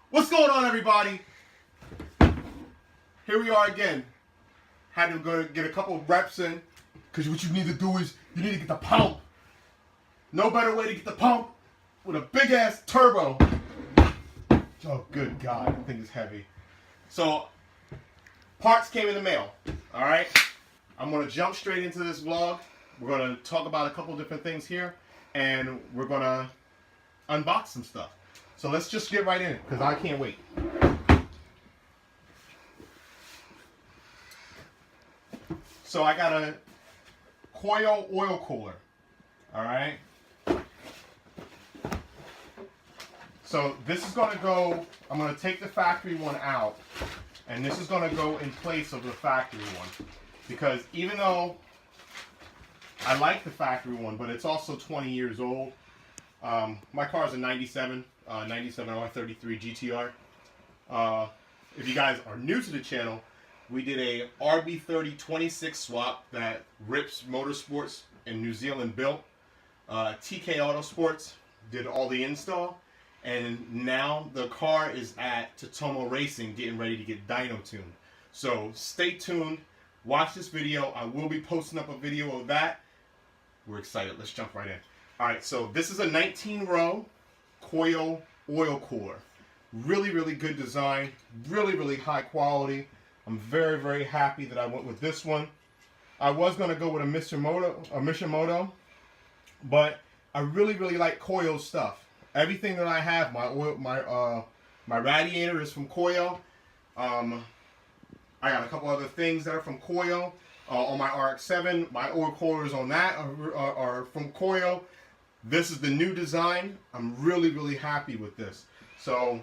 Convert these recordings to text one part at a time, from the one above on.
What's going on, everybody? Here we are again. Had to go get a couple of reps in, because what you need to do is you need to get the pump. No better way to get the pump with a big ass turbo. Oh, good God, that thing is heavy. So, parts came in the mail. All right, I'm gonna jump straight into this vlog. We're gonna talk about a couple different things here, and we're gonna unbox some stuff. So let's just get right in it, because I can't wait. So I got a Koyo oil cooler. All right. So this is going to go, I'm going to take the factory one out, and this is going to go in place of the factory one. Because even though I like the factory one, but it's also 20 years old. My car is a 97 R33 GTR. If you guys are new to the channel, we did a RB30 26 swap that R.I.P.S Motorsports in New Zealand built. TK Autosports did all the install. And now the car is at Tatomo Racing getting ready to get dyno tuned. So stay tuned. Watch this video. I will be posting up a video of that. We're excited. Let's jump right in. Alright, so this is a 19-row Koyo oil cooler. Really, really good design. Really, really high quality. I'm very, very happy that I went with this one. I was going to go with a Mishimoto, but I really, really like Koyo stuff. Everything that I have, my radiator is from Koyo. I got a couple other things that are from Koyo. On my RX-7, my oil coolers on that are from Koyo. This is the new design. I'm really, really happy with this. So,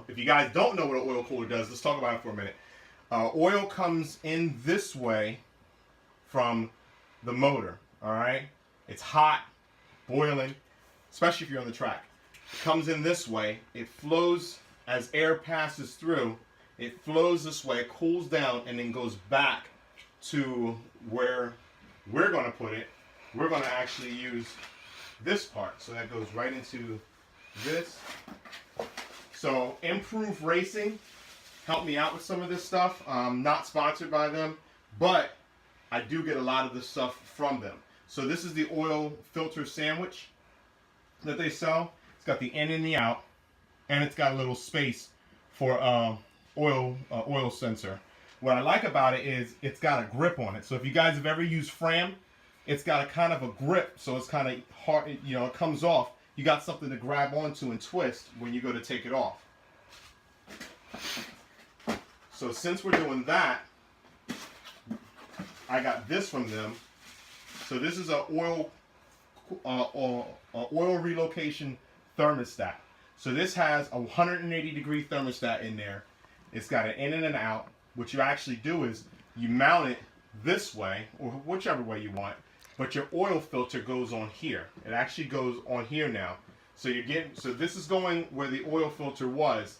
if you guys don't know what an oil cooler does, let's talk about it for a minute. Oil comes in this way from the motor, all right? It's hot, boiling, especially if you're on the track. It comes in this way. It flows as air passes through. It flows this way, cools down, and then goes back to where we're going to put it. We're going to actually use this part. So that goes right into this. So Improve Racing helped me out with some of this stuff. Not sponsored by them, but I do get a lot of this stuff from them. So this is the oil filter sandwich that they sell. It's got the in and the out, and it's got a little space for oil sensor. What I like about it is it's got a grip on it. So if you guys have ever used Fram, it's got a kind of a grip, so it's kind of hard, you know, it comes off. You got something to grab onto and twist when you go to take it off. So since we're doing that, I got this from them. So this is a oil relocation thermostat. So this has a 180-degree thermostat in there. It's got an in and an out. What you actually do is you mount it this way, or whichever way you want, but your oil filter goes on here. It actually goes on here now. So so this is going where the oil filter was.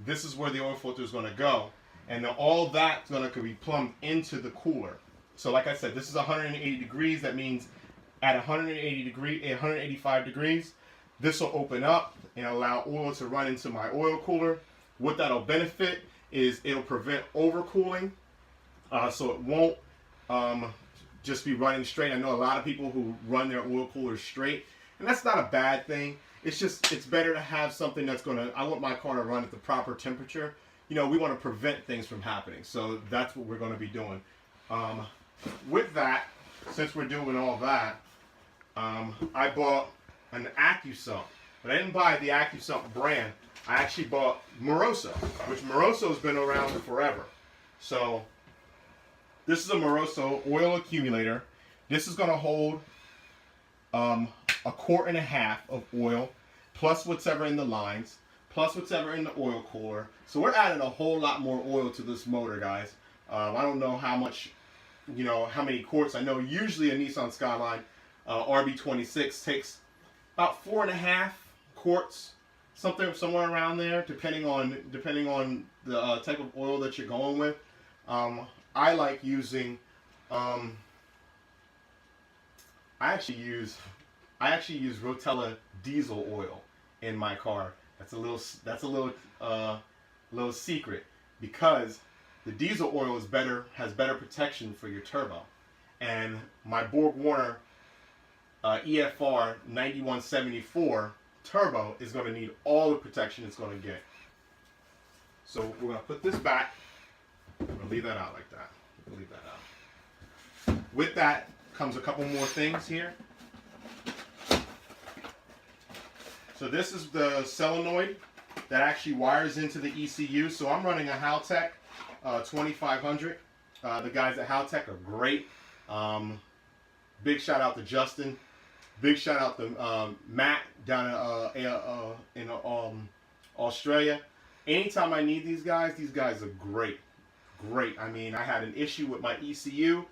This is where the oil filter is going to go, and then all that's going to be plumbed into the cooler. So like I said, this is 180 degrees. That means at 185 degrees, this will open up and allow oil to run into my oil cooler. What that'll benefit is it'll prevent overcooling, so it won't just be running straight. I know a lot of people who run their oil coolers straight, and that's not a bad thing. It's just, it's better to have something that's going to, I want my car to run at the proper temperature. You know, we want to prevent things from happening, so that's what we're going to be doing. With that, since we're doing all that, I bought an AccuSump, but I didn't buy the AccuSump brand. I actually bought Moroso, which Moroso has been around forever. So this is a Moroso Oil Accumulator. This is going to hold a 1.5 quarts of oil, plus whatever in the lines, plus whatever in the oil cooler. So we're adding a whole lot more oil to this motor, guys. I don't know how much, you know, how many quarts. I know usually a Nissan Skyline RB26 takes about 4.5 quarts, somewhere around there, depending on the type of oil that you're going with. I like using I actually use Rotella diesel oil in my car. That's a little little secret, because the diesel oil has better protection for your turbo, and my Borg Warner EFR 9174 turbo is going to need all the protection it's going to get. So we're going to put this back. We're going to leave that out like that. We'll leave that out. With that comes a couple more things here. So this is the solenoid that actually wires into the ECU. So I'm running a Haltech 2500. The guys at Haltech are great. Big shout out to Justin. Big shout out to Matt down in Australia. Anytime I need these guys are great. Great. I mean, I had an issue with my ECU.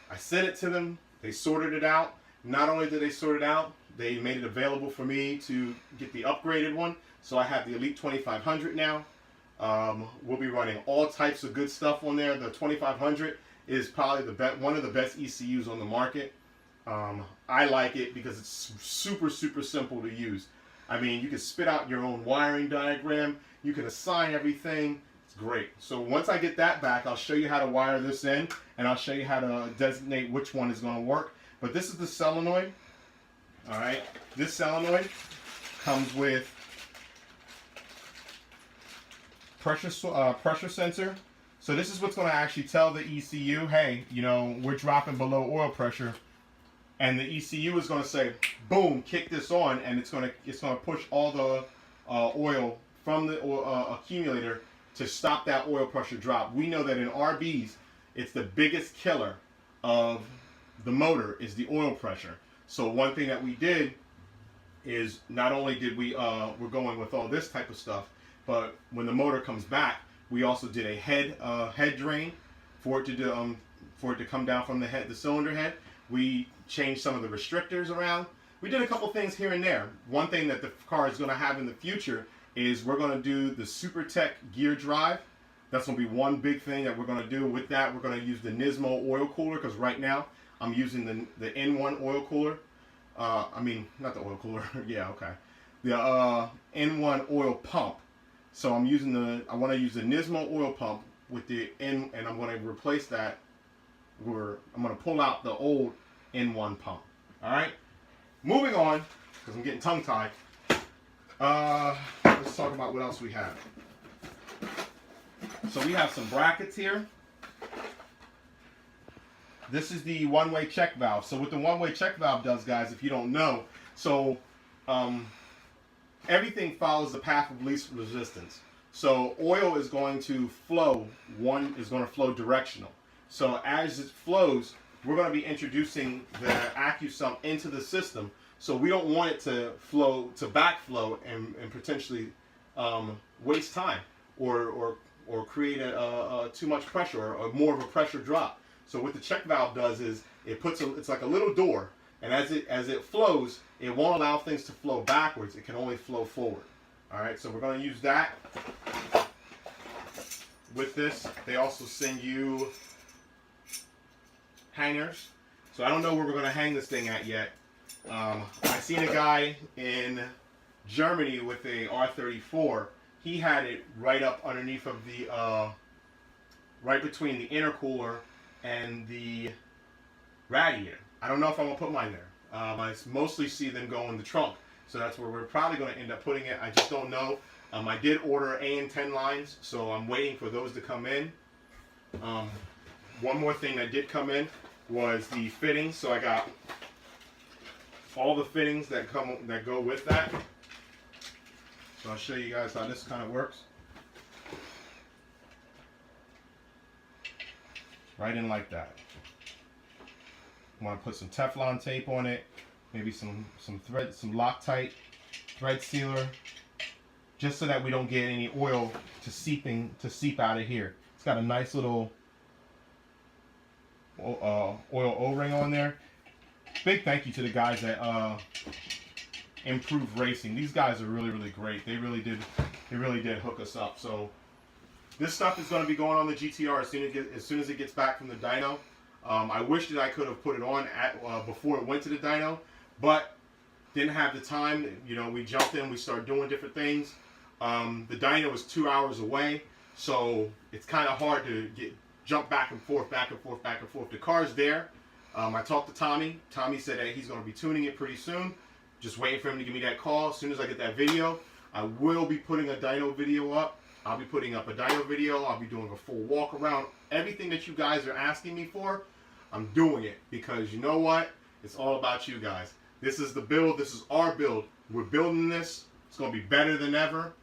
I sent it to them. They sorted it out. Not only did they sort it out, they made it available for me to get the upgraded one. So I have the Elite 2500 now. We'll be running all types of good stuff on there. The 2500 is probably one of the best ECUs on the market. I like it because it's super simple to use. I mean, you can spit out your own wiring diagram. You can assign everything. It's great. So once I get that back, I'll show you how to wire this in, and I'll show you how to designate which one is going to work. But this is the solenoid. All right. This solenoid comes with pressure sensor. So this is what's going to actually tell the ECU, hey, you know, we're dropping below oil pressure. And the ECU is going to say, boom, kick this on, and it's going to push all the oil from the accumulator to stop that oil pressure drop. We know that in RBs, it's the biggest killer of the motor is the oil pressure. So one thing that we did is not only did we're going with all this type of stuff, but when the motor comes back, we also did a head drain for it to come down from the cylinder head. We changed some of the restrictors around. We did a couple things here and there. One thing that the car is going to have in the future is we're going to do the SuperTech gear drive. That's going to be one big thing that we're going to do. With that, we're going to use the Nismo oil cooler, because right now I'm using the N1 oil cooler. I mean, not the oil cooler. Yeah, okay. The N1 oil pump. So I want to use the Nismo oil pump with the N, and I'm going to replace that. I'm going to pull out the old N1 pump. All right. Moving on, because I'm getting tongue-tied. Let's talk about what else we have. So we have some brackets here. This is the one-way check valve. So what the one-way check valve does, guys, if you don't know, so everything follows the path of least resistance. So oil is going to flow, directional. So as it flows, we're going to be introducing the AccuSump into the system. So we don't want it to backflow and potentially waste time or create too much pressure or more of a pressure drop. So what the check valve does is it's like a little door, and as it flows, it won't allow things to flow backwards. It can only flow forward. All right, so we're going to use that. With this, they also send you hangers. So I don't know where we're going to hang this thing at yet. I seen a guy in Germany with a R34. He had it right up underneath of the, right between the intercooler and the radiator. I don't know if I'm going to put mine there. I mostly see them go in the trunk. So that's where we're probably going to end up putting it. I just don't know. I did order AN10 lines, so I'm waiting for those to come in. One more thing that did come in was the fittings. So I got all the fittings that go with that. So I'll show you guys how this kind of works. Right in like that. I want to put some Teflon tape on it, maybe some thread, some Loctite thread sealer, just so that we don't get any oil to seep out of here. It's got a nice little oil O-ring on there. Big thank you to the guys at Improve Racing. These guys are really great. They really did hook us up. So this stuff is going to be going on the GTR as soon as it gets back from the dyno. I wish that I could have put it on before it went to the dyno, but didn't have the time. You know, we jumped in, we started doing different things. The dyno was 2 hours away, so it's kind of hard to jump back and forth, back and forth, back and forth. The car's there. I talked to Tommy. Tommy said that he's going to be tuning it pretty soon. Just waiting for him to give me that call. As soon as I get that video, I will be putting a dyno video up. I'll be putting up a dyno video. I'll be doing a full walk around. Everything that you guys are asking me for, I'm doing it because you know what? It's all about you guys. This is the build. This is our build. We're building this. It's going to be better than ever.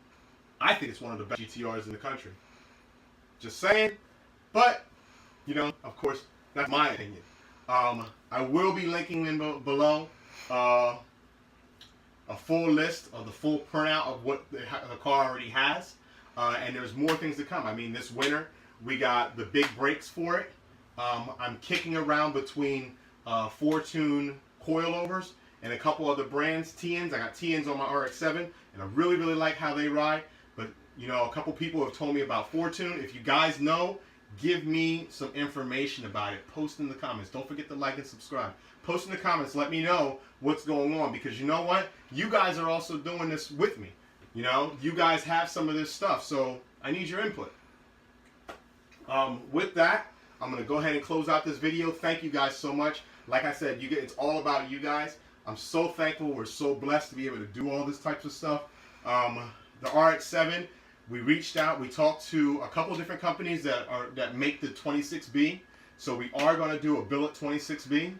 I think it's one of the best GTRs in the country. Just saying. But, you know, of course, that's my opinion. I will be linking in below a full list of the full printout of what the car already has. And there's more things to come. I mean, this winter, we got the big brakes for it. I'm kicking around between Fortune coilovers and a couple other brands, TNs. I got TNs on my RX-7, and I really, really like how they ride. But, you know, a couple people have told me about Fortune. If you guys know, give me some information about it. Post in the comments. Don't forget to like and subscribe. Post in the comments. Let me know what's going on, because you know what? You guys are also doing this with me. You know, you guys have some of this stuff, so I need your input. With that, I'm going to go ahead and close out this video. Thank you guys so much. Like I said, it's all about you guys. I'm so thankful. We're so blessed to be able to do all this types of stuff. The RX-7, we reached out. We talked to a couple different companies that make the 26B. So we are going to do a billet 26B.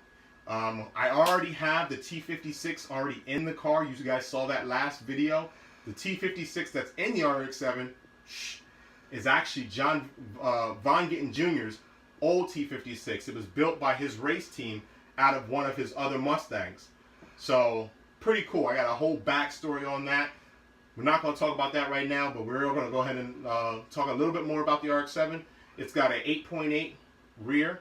I already have the T56 already in the car. You guys saw that last video. The T56 that's in the RX-7 is actually John Von Gittin Jr.'s old T56. It was built by his race team out of one of his other Mustangs. So, pretty cool. I got a whole backstory on that. We're not going to talk about that right now, but we're going to go ahead and talk a little bit more about the RX-7. It's got an 8.8 rear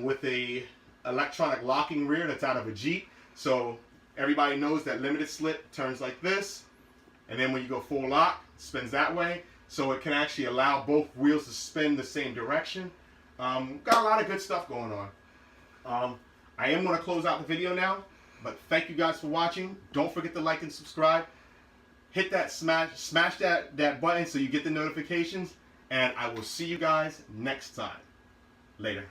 with a electronic locking rear that's out of a Jeep. So, everybody knows that limited slip turns like this. And then when you go full lock, it spins that way. So it can actually allow both wheels to spin the same direction. Got a lot of good stuff going on. I am going to close out the video now. But thank you guys for watching. Don't forget to like and subscribe. Hit that smash that button so you get the notifications. And I will see you guys next time. Later.